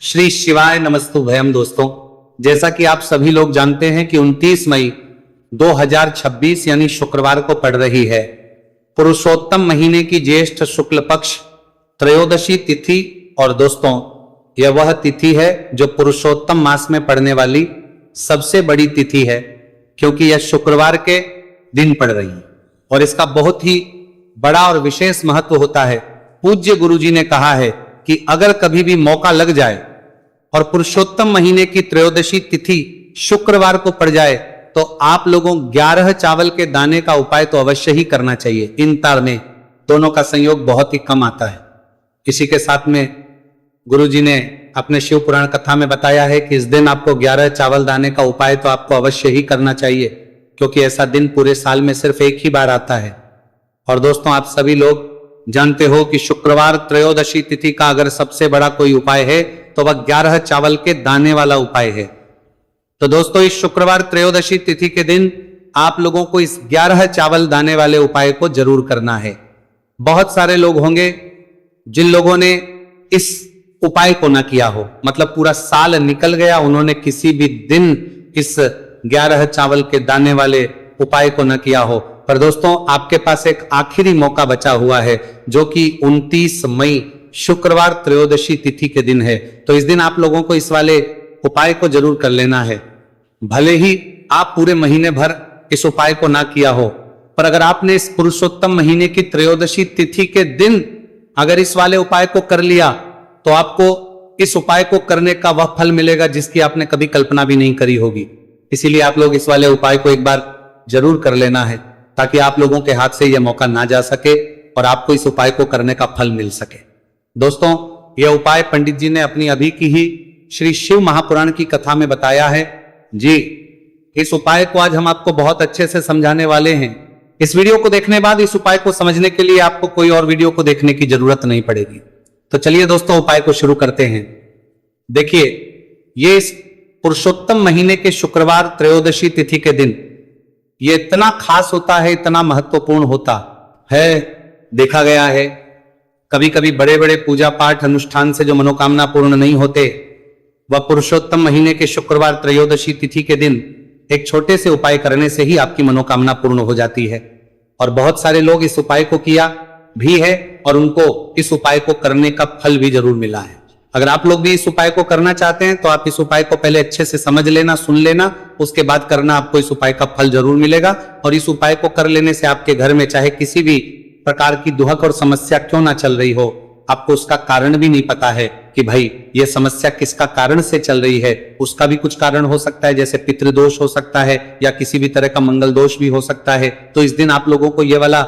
श्री शिवाय नमस्तुभयम। दोस्तों, जैसा कि आप सभी लोग जानते हैं कि 29 मई 2026 यानी शुक्रवार को पड़ रही है पुरुषोत्तम महीने की ज्येष्ठ शुक्ल पक्ष त्रयोदशी तिथि। और दोस्तों, यह वह तिथि है जो पुरुषोत्तम मास में पड़ने वाली सबसे बड़ी तिथि है, क्योंकि यह शुक्रवार के दिन पड़ रही है और इसका बहुत ही बड़ा और विशेष महत्व होता है। पूज्य गुरुजी ने कहा है कि अगर कभी भी मौका लग जाए और पुरुषोत्तम महीने की त्रयोदशी तिथि शुक्रवार को पड़ जाए तो आप लोगों 11 चावल के दाने का उपाय तो अवश्य ही करना चाहिए। इन तार में दोनों का संयोग बहुत ही कम आता है। इसी के साथ में गुरुजी ने अपने शिव पुराण कथा में बताया है कि इस दिन आपको 11 चावल दाने का उपाय तो आपको अवश्य ही करना चाहिए, क्योंकि ऐसा दिन पूरे साल में सिर्फ एक ही बार आता है। और दोस्तों, आप सभी लोग जानते हो कि शुक्रवार त्रयोदशी तिथि का अगर सबसे बड़ा कोई उपाय है तो वह 11 चावल के दाने वाला उपाय है। तो दोस्तों, इस शुक्रवार त्रयोदशी तिथि के दिन आप लोगों को इस 11 चावल दाने वाले उपाय को जरूर करना है। बहुत सारे लोग होंगे जिन लोगों ने इस उपाय को ना किया हो, मतलब पूरा साल निकल गया, उन्होंने किसी भी दिन इस 11 चावल के दाने वाले उपाय को न किया हो। पर दोस्तों, आपके पास एक आखिरी मौका बचा हुआ है, जो कि 29 मई शुक्रवार त्रयोदशी तिथि के दिन है। तो इस दिन आप लोगों को इस वाले उपाय को जरूर कर लेना है। भले ही आप पूरे महीने भर इस उपाय को ना किया हो, पर अगर आपने इस पुरुषोत्तम महीने की त्रयोदशी तिथि के दिन अगर इस वाले उपाय को कर लिया तो आपको इस उपाय को करने का वह फल मिलेगा जिसकी आपने कभी कल्पना भी नहीं करी होगी। इसीलिए आप लोग इस वाले उपाय को एक बार जरूर कर लेना है, ताकि आप लोगों के हाथ से यह मौका ना जा सके और आपको इस उपाय को करने का फल मिल सके। दोस्तों, यह उपाय पंडित जी ने अपनी अभी की ही श्री शिव महापुराण की कथा में बताया है। जी, इस उपाय को आज हम आपको बहुत अच्छे से समझाने वाले हैं। इस वीडियो को देखने बाद इस उपाय को समझने के लिए आपको कोई और वीडियो को देखने की जरूरत नहीं पड़ेगी। तो चलिए दोस्तों, उपाय को शुरू करते हैं। देखिए, ये इस पुरुषोत्तम महीने के शुक्रवार त्रयोदशी तिथि के दिन ये इतना खास होता है, इतना महत्वपूर्ण होता है। देखा गया है कभी कभी बड़े बड़े पूजा पाठ अनुष्ठान से जो मनोकामना पूर्ण नहीं होते, वह पुरुषोत्तम महीने के शुक्रवार त्रयोदशी तिथि के दिन एक छोटे से उपाय करने से ही आपकी मनोकामना पूर्ण हो जाती है। और बहुत सारे लोग इस उपाय को किया भी है और उनको इस उपाय को करने का फल भी जरूर मिला है। अगर आप लोग भी इस उपाय को करना चाहते हैं तो आप इस उपाय को पहले अच्छे से समझ लेना, सुन लेना, उसके बाद करना। आपको इस उपाय का फल जरूर मिलेगा। और इस उपाय को कर लेने से आपके घर में चाहे किसी भी प्रकार की दुहक और समस्या क्यों ना चल रही हो, आपको उसका कारण भी नहीं पता है कि भाई ये समस्या किसका कारण से चल रही है, उसका भी कुछ कारण हो सकता है, जैसे पितृदोष हो सकता है या किसी भी तरह का मंगल दोष भी हो सकता है। तो इस दिन आप लोगों को ये वाला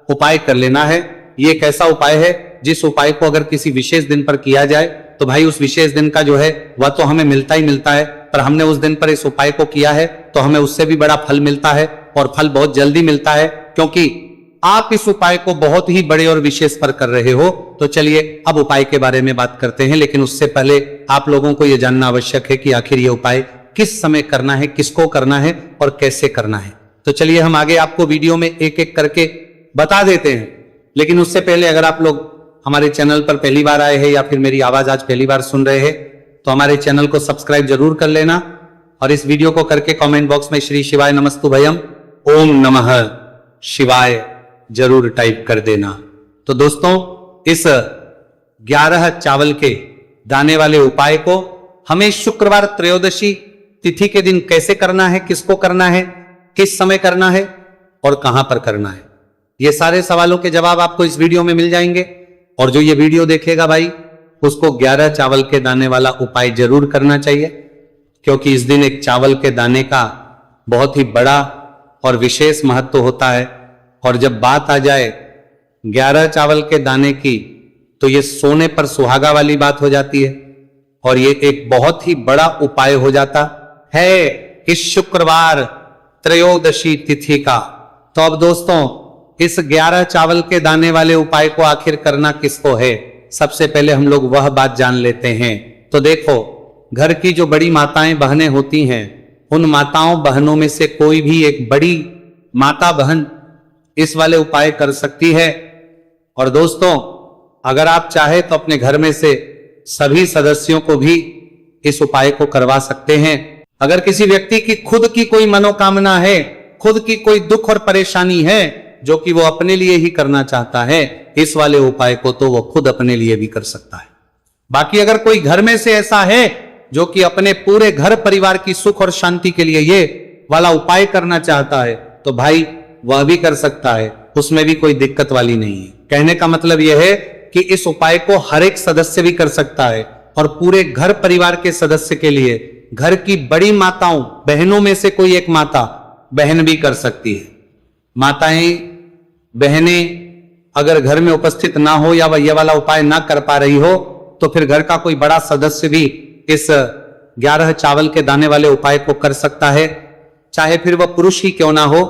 उपाय कर लेना है। ये एक ऐसा उपाय है जिस उपाय को अगर किसी विशेष दिन पर किया जाए तो भाई उस विशेष दिन का जो है वह तो हमें मिलता ही मिलता है, पर हमने उस दिन पर इस उपाय को किया है तो हमें उससे भी बड़ा फल मिलता है, और फल बहुत जल्दी मिलता है, क्योंकि आप इस उपाय को बहुत ही बड़े और विशेष पर कर रहे हो। तो चलिए अब उपाय के बारे में बात करते हैं, लेकिन उससे पहले आप लोगों को यह जानना आवश्यक है कि आखिर ये उपाय किस समय करना है, किसको करना है और कैसे करना है। तो चलिए हम आगे आपको वीडियो में एक एक करके बता देते हैं। लेकिन उससे पहले अगर आप लोग हमारे चैनल पर पहली बार आए हैं या फिर मेरी आवाज आज पहली बार सुन रहे हैं तो हमारे चैनल को सब्सक्राइब जरूर कर लेना, और इस वीडियो को करके कमेंट बॉक्स में श्री शिवाय नमस्तुभयम ओम नमः शिवाय जरूर टाइप कर देना। तो दोस्तों, इस 11 चावल के दाने वाले उपाय को हमें शुक्रवार त्रयोदशी तिथि के दिन कैसे करना है, किसको करना है, किस समय करना है और कहां पर करना है, ये सारे सवालों के जवाब आपको इस वीडियो में मिल जाएंगे। और जो ये वीडियो देखेगा भाई, उसको 11 चावल के दाने वाला उपाय जरूर करना चाहिए, क्योंकि इस दिन एक चावल के दाने का बहुत ही बड़ा और विशेष महत्व होता है। और जब बात आ जाए 11 चावल के दाने की, तो ये सोने पर सुहागा वाली बात हो जाती है और ये एक बहुत ही बड़ा उपाय हो जाता है इस शुक्रवार त्रयोदशी तिथि का। तो अब दोस्तों, इस 11 चावल के दाने वाले उपाय को आखिर करना किसको है, सबसे पहले हम लोग वह बात जान लेते हैं। तो देखो, घर की जो बड़ी माताएं बहनें होती हैं, उन माताओं बहनों में से कोई भी एक बड़ी माता बहन इस वाले उपाय कर सकती है। और दोस्तों, अगर आप चाहे तो अपने घर में से सभी सदस्यों को भी इस उपाय को करवा सकते हैं। अगर किसी व्यक्ति की खुद की कोई मनोकामना है, खुद की कोई दुख और परेशानी है जो कि वो अपने लिए ही करना चाहता है, इस वाले उपाय को तो वो खुद अपने लिए भी कर सकता है। बाकी अगर कोई घर में से ऐसा है जो कि अपने पूरे घर परिवार की सुख और शांति के लिए ये वाला उपाय करना चाहता है, तो भाई वह भी कर सकता है, उसमें भी कोई दिक्कत वाली नहीं है। कहने का मतलब यह है कि इस उपाय को हर एक सदस्य भी कर सकता है और पूरे घर परिवार के सदस्य के लिए घर की बड़ी माताओं बहनों में से कोई एक माता बहन भी कर सकती है। माताएं बहनें अगर घर में उपस्थित ना हो या वह यह वाला उपाय ना कर पा रही हो, तो फिर घर का कोई बड़ा सदस्य भी इस 11 चावल के दाने वाले उपाय को कर सकता है, चाहे फिर वह पुरुष ही क्यों ना हो,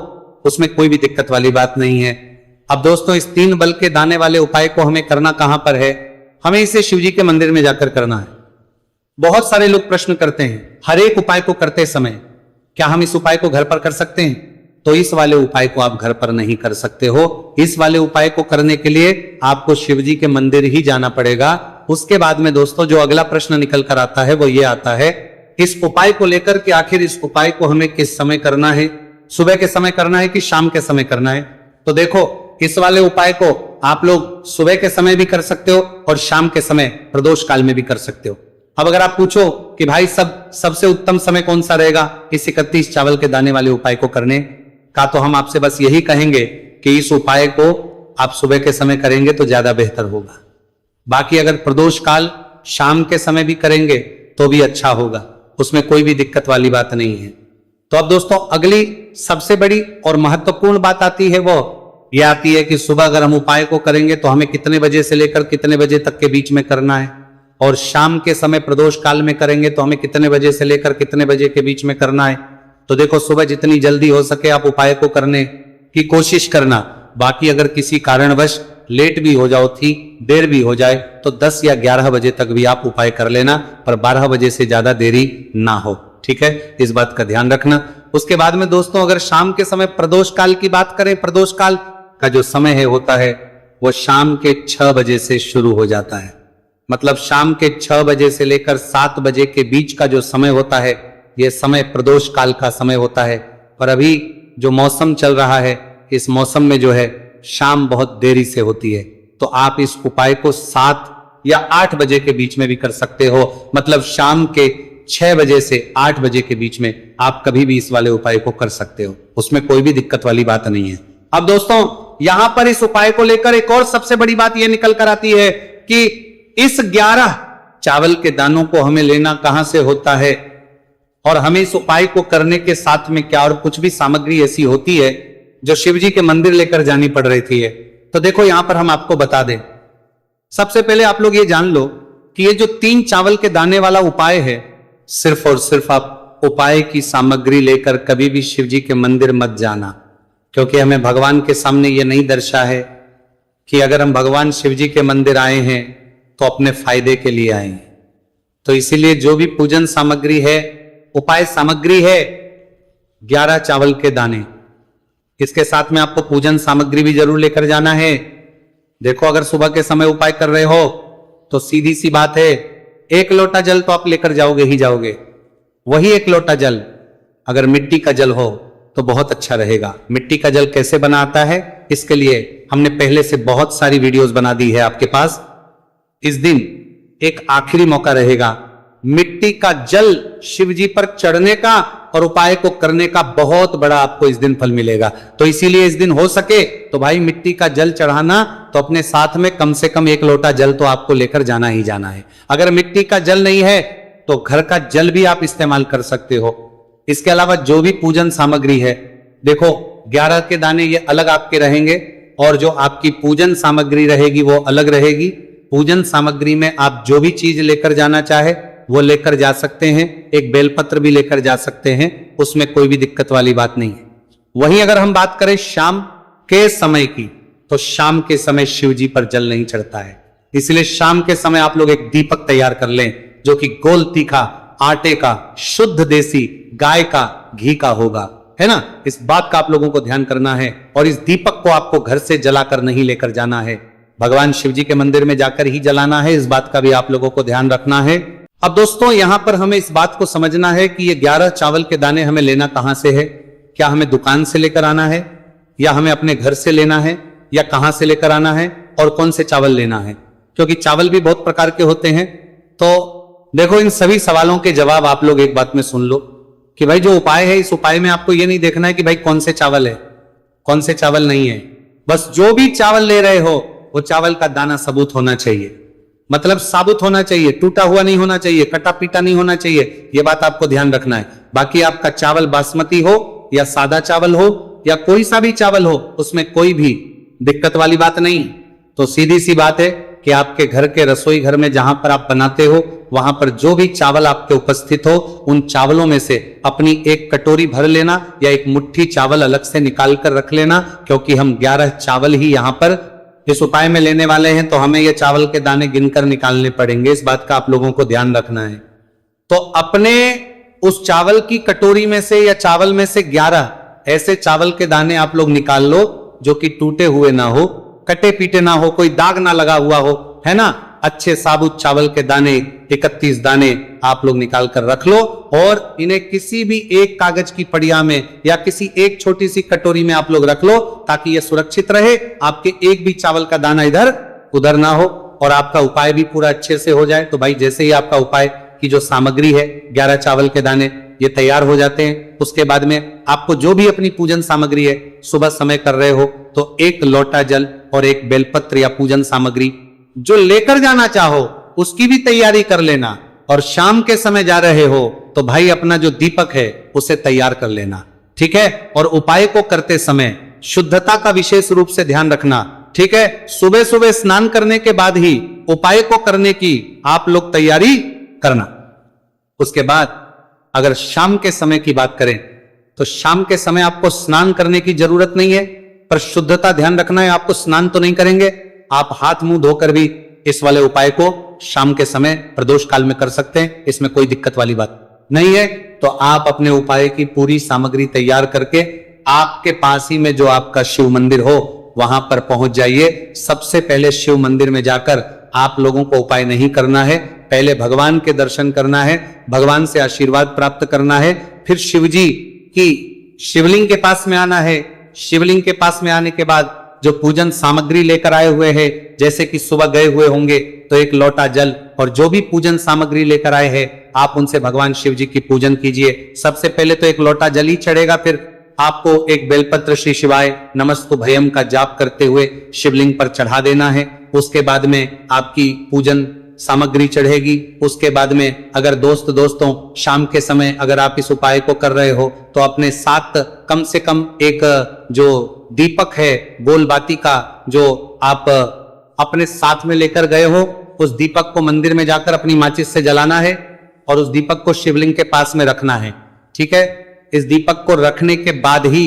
उसमें कोई भी दिक्कत वाली बात नहीं है। अब दोस्तों, इस 3 बल के दाने वाले उपाय को हमें करना कहां पर है? हमें इसे शिवजी के मंदिर में जाकर करना है। बहुत सारे लोग प्रश्न करते हैं हर एक उपाय को करते समय क्या हम इस उपाय को घर पर कर सकते हैं? तो इस वाले उपाय को आप घर पर नहीं कर सकते हो। इस वाले उपाय को करने के लिए आपको शिवजी के मंदिर ही जाना पड़ेगा। उसके बाद में दोस्तों जो अगला प्रश्न निकल कर आता है वो ये आता है, इस उपाय को लेकर कि आखिर इस उपाय को हमें किस समय करना है, सुबह के समय करना है कि शाम के समय करना है? तो देखो, इस वाले उपाय को आप लोग सुबह के समय भी कर सकते हो और शाम के समय प्रदोष काल में भी कर सकते हो। अब अगर आप पूछो कि भाई सबसे उत्तम समय कौन सा रहेगा इस 31 चावल के दाने वाले उपाय को करने का, तो हम आपसे बस यही कहेंगे कि इस उपाय को आप सुबह के समय करेंगे तो ज्यादा बेहतर होगा। बाकी अगर प्रदोष काल शाम के समय भी करेंगे तो भी अच्छा होगा, उसमें कोई भी दिक्कत वाली बात नहीं है। तो अब दोस्तों अगली सबसे बड़ी और महत्वपूर्ण बात आती है, वो ये आती है कि सुबह अगर हम उपाय को करेंगे तो हमें कितने बजे से लेकर कितने बजे तक के बीच में करना है, और शाम के समय प्रदोष काल में करेंगे तो हमें कितने बजे से लेकर कितने बजे के बीच में करना है। तो देखो, सुबह जितनी जल्दी हो सके आप उपाय को करने की कोशिश करना। बाकी अगर किसी कारणवश लेट भी हो जाओ, थी देर भी हो जाए, तो 10 या 11 बजे तक भी आप उपाय कर लेना, पर 12 बजे से ज्यादा देरी ना हो। ठीक है, इस बात का ध्यान रखना। उसके बाद में दोस्तों अगर शाम के समय प्रदोष काल की बात करें, प्रदोष काल का जो समय है होता है वो शाम के 6 बजे से शुरू हो जाता है। मतलब शाम के 6 बजे से लेकर 7 बजे के बीच का जो समय होता है, यह समय प्रदोष काल का समय होता है। पर अभी जो मौसम चल रहा है, इस मौसम में जो है शाम बहुत देरी से होती है, तो आप इस उपाय को 7 या 8 बजे के बीच में भी कर सकते हो। मतलब शाम के 6 बजे से 8 बजे के बीच में आप कभी भी इस वाले उपाय को कर सकते हो, उसमें कोई भी दिक्कत वाली बात नहीं है। अब दोस्तों यहां पर इस उपाय को लेकर एक और सबसे बड़ी बात यह निकल कर आती है कि इस 11 चावल के दानों को हमें लेना कहां से होता है, और हमें इस उपाय को करने के साथ में क्या और कुछ भी सामग्री ऐसी होती है जो शिवजी के मंदिर लेकर जानी पड़ रही थी। तो देखो यहां पर हम आपको बता दें। सबसे पहले आप लोग ये जान लो कि ये जो 3 चावल के दाने वाला उपाय है, सिर्फ और सिर्फ आप उपाय की सामग्री लेकर कभी भी शिवजी के मंदिर मत जाना, क्योंकि हमें भगवान के सामने ये नहीं दर्शा है कि अगर हम भगवान शिवजी के मंदिर आए हैं तो अपने फायदे के लिए आए हैं। तो इसीलिए जो भी पूजन सामग्री है, उपाय सामग्री है 11 चावल के दाने, इसके साथ में आपको पूजन सामग्री भी जरूर लेकर जाना है। देखो, अगर सुबह के समय उपाय कर रहे हो तो सीधी सी बात है, 1 लोटा जल तो आप लेकर जाओगे ही जाओगे। वही 1 लोटा जल अगर मिट्टी का जल हो तो बहुत अच्छा रहेगा। मिट्टी का जल कैसे बनाता है, इसके लिए हमने पहले से बहुत सारी वीडियोस बना दी है आपके पास। इस दिन एक आखिरी मौका रहेगा मिट्टी का जल शिवजी पर चढ़ने का और उपाय को करने का, बहुत बड़ा आपको इस दिन फल मिलेगा। तो इसीलिए इस दिन हो सके तो भाई मिट्टी का जल चढ़ाना, तो अपने साथ में कम से कम 1 लोटा जल तो आपको लेकर जाना ही जाना है। अगर मिट्टी का जल नहीं है तो घर का जल भी आप इस्तेमाल कर सकते हो। इसके अलावा जो भी पूजन सामग्री है, देखो 11 के दाने ये अलग आपके रहेंगे और जो आपकी पूजन सामग्री रहेगी वो अलग रहेगी। पूजन सामग्री में आप जो भी चीज लेकर जाना चाहे वो लेकर जा सकते हैं, एक बेलपत्र भी लेकर जा सकते हैं, उसमें कोई भी दिक्कत वाली बात नहीं है। वहीं अगर हम बात करें शाम के समय की, तो शाम के समय शिवजी पर जल नहीं चढ़ता है, इसलिए शाम के समय आप लोग एक दीपक तैयार कर लें जो कि गोल तीखा आटे का, शुद्ध देसी गाय का घी का होगा, है ना। इस बात का आप लोगों को ध्यान करना है। और इस दीपक को आपको घर से जलाकर नहीं लेकर जाना है, भगवान शिव जी के मंदिर में जाकर ही जलाना है, इस बात का भी आप लोगों को ध्यान रखना है। अब दोस्तों यहां पर हमें इस बात को समझना है कि ये 11 चावल के दाने हमें लेना कहां से है। क्या हमें दुकान से लेकर आना है, या हमें अपने घर से लेना है, या कहां से लेकर आना है, और कौन से चावल लेना है, क्योंकि चावल भी बहुत प्रकार के होते हैं। तो देखो, इन सभी सवालों के जवाब आप लोग एक बात में सुन लो कि भाई जो उपाय है, इस उपाय में आपको ये नहीं देखना है कि भाई कौन से चावल है, कौन से चावल नहीं है। बस जो भी चावल ले रहे हो वो चावल का दाना सबूत होना चाहिए, मतलब साबुत होना चाहिए, टूटा हुआ नहीं होना चाहिए, कटा पीटा नहीं होना चाहिए। ये बात आपको ध्यान रखना है। बाकी आपका चावल बासमती हो या सादा चावल हो या कोई सा भी चावल हो, उसमें कोई भी दिक्कत वाली बात नहीं। तो सीधी सी बात है कि आपके घर के रसोई घर में जहां पर आप बनाते हो, वहां पर जो भी चावल आपके उपस्थित हो, उन चावलों में से अपनी एक कटोरी भर लेना या एक मुट्ठी चावल अलग से निकाल कर रख लेना, क्योंकि हम 11 चावल ही यहां पर इस उपाय में लेने वाले हैं। तो हमें ये चावल के दाने गिनकर निकालने पड़ेंगे, इस बात का आप लोगों को ध्यान रखना है। तो अपने उस चावल की कटोरी में से या चावल में से 11 ऐसे चावल के दाने आप लोग निकाल लो जो कि टूटे हुए ना हो, कटे पीटे ना हो, कोई दाग ना लगा हुआ हो, है ना। अच्छे साबुत चावल के दाने 31 दाने आप लोग निकाल कर रख लो, और इन्हें किसी भी एक कागज की पड़िया में या किसी एक छोटी सी कटोरी में आप लोग रख लो, ताकि यह सुरक्षित रहे, आपके एक भी चावल का दाना इधर उधर ना हो, और आपका उपाय भी पूरा अच्छे से हो जाए। तो भाई जैसे ही आपका उपाय की जो सामग्री है, 11 चावल के दाने, ये तैयार हो जाते हैं, उसके बाद में आपको जो भी अपनी पूजन सामग्री है, सुबह समय कर रहे हो तो एक लोटा जल और एक बेलपत्र या पूजन सामग्री जो लेकर जाना चाहो उसकी भी तैयारी कर लेना। और शाम के समय जा रहे हो तो भाई अपना जो दीपक है उसे तैयार कर लेना, ठीक है। और उपाय को करते समय शुद्धता का विशेष रूप से ध्यान रखना, ठीक है। सुबह सुबह स्नान करने के बाद ही उपाय को करने की आप लोग तैयारी करना। उसके बाद अगर शाम के समय की बात करें तो शाम के समय आपको स्नान करने की जरूरत नहीं है, पर शुद्धता ध्यान रखना है। आपको स्नान तो नहीं करेंगे, आप हाथ मुंह धोकर भी इस वाले उपाय को शाम के समय प्रदोष काल में कर सकते हैं, इसमें कोई दिक्कत वाली बात नहीं है। तो आप अपने उपाय की पूरी सामग्री तैयार करके आपके पास ही में जो आपका शिव मंदिर हो वहां पर पहुंच जाइए। सबसे पहले शिव मंदिर में जाकर आप लोगों को उपाय नहीं करना है, पहले भगवान के दर्शन करना है, भगवान से आशीर्वाद प्राप्त करना है, फिर शिव जी की शिवलिंग के पास में आना है। शिवलिंग के पास में आने के बाद जो पूजन सामग्री लेकर आए हुए हैं, जैसे कि सुबह गए हुए होंगे तो एक लोटा जल और जो भी पूजन सामग्री लेकर आए हैं आप उनसे भगवान शिव जी की पूजन कीजिए। सबसे पहले तो एक लोटा जल ही चढ़ेगा, फिर आपको एक बेलपत्र श्री शिवाय नमस्तु भयम का जाप करते हुए शिवलिंग पर चढ़ा देना है। उसके बाद में आपकी पूजन सामग्री चढ़ेगी। उसके बाद में अगर दोस्तों शाम के समय अगर आप इस उपाय को कर रहे हो तो अपने साथ कम से कम एक जो दीपक है गोल बाती का जो आप अपने साथ में लेकर गए हो, उस दीपक को मंदिर में जाकर अपनी माचिस से जलाना है और उस दीपक को शिवलिंग के पास में रखना है, ठीक है। इस दीपक को रखने के बाद ही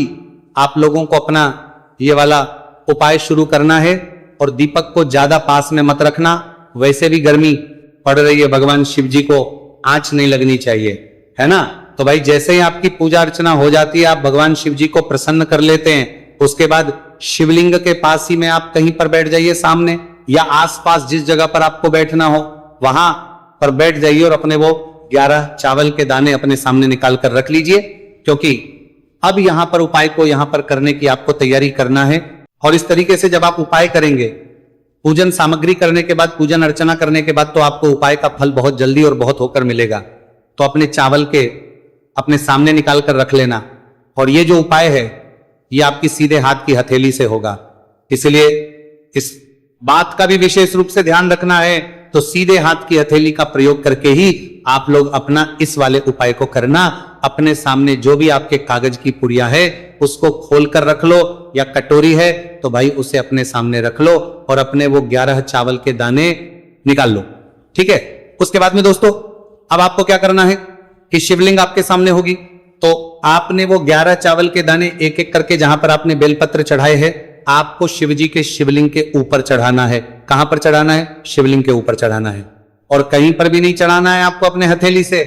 आप लोगों को अपना ये वाला उपाय शुरू करना है। और दीपक को ज्यादा पास में मत रखना, वैसे भी गर्मी पड़ रही है, भगवान शिव जी को आंच नहीं लगनी चाहिए, है ना। तो भाई जैसे ही आपकी पूजा अर्चना हो जाती है, आप भगवान शिव जी को प्रसन्न कर लेते हैं, उसके बाद शिवलिंग के पास ही में आप कहीं पर बैठ जाइए सामने, या आसपास जिस जगह पर आपको बैठना हो वहां पर बैठ जाइए और अपने वो 11 चावल के दाने अपने सामने निकाल कर रख लीजिए, क्योंकि अब यहां पर उपाय को यहां पर करने की आपको तैयारी करना है। और इस तरीके से जब आप उपाय करेंगे, पूजन सामग्री करने के बाद, पूजन अर्चना करने के बाद, तो आपको उपाय का फल बहुत जल्दी और बहुत होकर मिलेगा। तो अपने चावल के अपने सामने निकाल कर रख लेना। और ये जो उपाय है ये आपकी सीधे हाथ की हथेली से होगा, इसलिए इस बात का भी विशेष रूप से ध्यान रखना है। तो सीधे हाथ की हथेली का प्रयोग करके ही आप लोग अपना इस वाले उपाय को करना। अपने सामने जो भी आपके कागज की पुड़िया है उसको खोल कर रख लो, या कटोरी है तो भाई उसे अपने सामने रख लो और अपने वो 11 चावल के दाने निकाल लो, ठीक है। उसके बाद में दोस्तों अब आपको क्या करना है कि शिवलिंग आपके सामने होगी, तो आपने वो 11 चावल के दाने एक एक करके जहां पर आपने बेलपत्र चढ़ाए हैं आपको शिव जी के शिवलिंग के ऊपर चढ़ाना है। कहां पर चढ़ाना है? शिवलिंग के ऊपर चढ़ाना है, और कहीं पर भी नहीं चढ़ाना है आपको अपने हथेली से,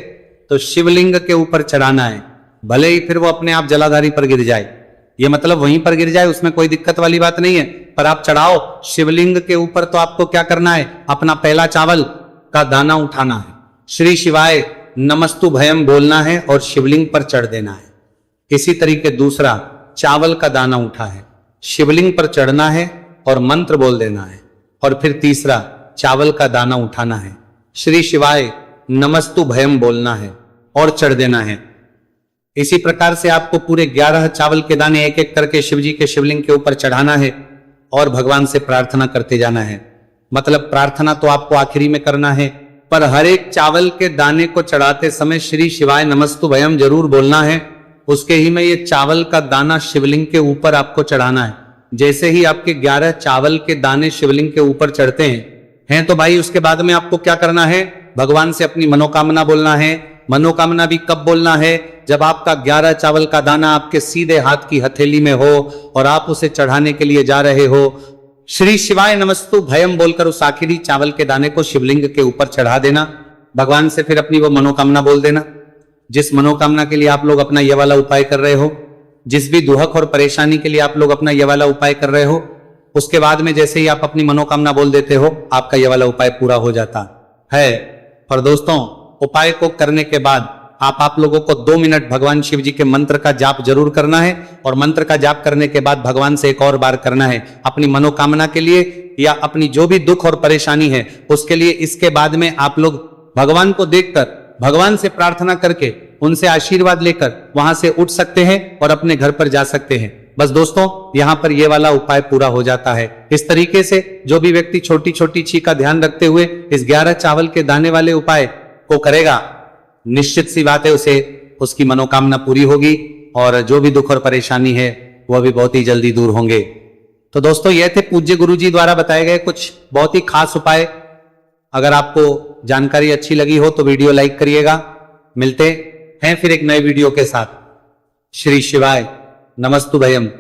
तो शिवलिंग के ऊपर चढ़ाना है। भले ही फिर वो अपने आप जलाधारी पर गिर जाए, ये मतलब वहीं पर गिर जाए, उसमें कोई दिक्कत वाली बात नहीं है, पर आप चढ़ाओ शिवलिंग के ऊपर तो आपको क्या करना है, अपना पहला चावल का दाना उठाना है, श्री शिवाय नमस्तु भयम बोलना है और शिवलिंग पर चढ़ देना है। इसी तरीके दूसरा चावल का दाना उठा है, शिवलिंग पर चढ़ना है और मंत्र बोल देना है। और फिर तीसरा चावल का दाना उठाना है, श्री शिवाय नमस्तु भयम बोलना है और चढ़ देना है। इसी प्रकार से आपको पूरे 11 चावल के दाने एक एक करके शिव जी के शिवलिंग के ऊपर चढ़ाना है और भगवान से प्रार्थना करते जाना है। मतलब प्रार्थना तो आपको आखिरी में करना है, पर हर एक चावल के दाने को चढ़ाते समय श्री शिवाय नमस्तु भयम जरूर बोलना है। उसके ही में ये चावल का दाना शिवलिंग के ऊपर आपको चढ़ाना है। जैसे ही आपके 11 चावल के दाने शिवलिंग के ऊपर चढ़ते हैं तो भाई उसके बाद में आपको क्या करना है, भगवान से अपनी मनोकामना बोलना है। मनोकामना भी कब बोलना है, जब आपका 11 चावल का दाना आपके सीधे हाथ की हथेली में हो और आप उसे चढ़ाने के लिए जा रहे हो। श्री शिवाय नमस्तु भयम बोलकर उस आखिरी चावल के दाने को शिवलिंग के ऊपर चढ़ा देना। भगवान से फिर अपनी वो मनोकामना बोल देना, जिस मनोकामना के लिए आप लोग अपना ये वाला उपाय कर रहे हो, जिस भी दुहक और परेशानी के लिए आप लोग अपना ये वाला उपाय कर रहे हो, उसके बाद में जैसे ही आप अपनी मनोकामना बोल देते हो, आपका ये वाला उपाय पूरा हो जाता है। और दोस्तों, उपाय को करने के बाद आप लोगों को 2 मिनट भगवान शिव जी के मंत्र का जाप जरूर करना है। और मंत्र का जाप करने के बाद भगवान से एक और बार करना है अपनी मनोकामना के लिए या अपनी जो भी दुख और परेशानी है उसके लिए। इसके बाद में आप लोग भगवान को देखकर, भगवान से प्रार्थना करके, उनसे आशीर्वाद लेकर वहां से उठ सकते हैं और अपने घर पर जा सकते हैं। बस दोस्तों, यहां पर ये वाला उपाय पूरा हो जाता है। इस तरीके से जो भी व्यक्ति छोटी छोटी चीज का ध्यान रखते हुए इस 11 चावल के दाने वाले उपाय को करेगा, निश्चित सी बात है उसे उसकी मनोकामना पूरी होगी और जो भी दुख और परेशानी है वह भी बहुत ही जल्दी दूर होंगे। तो दोस्तों, ये थे पूज्य गुरु जी द्वारा बताए गए कुछ बहुत ही खास उपाय। अगर आपको जानकारी अच्छी लगी हो तो वीडियो लाइक करिएगा। मिलते हैं फिर एक नए वीडियो के साथ। श्री शिवाय नमस्तु भयम।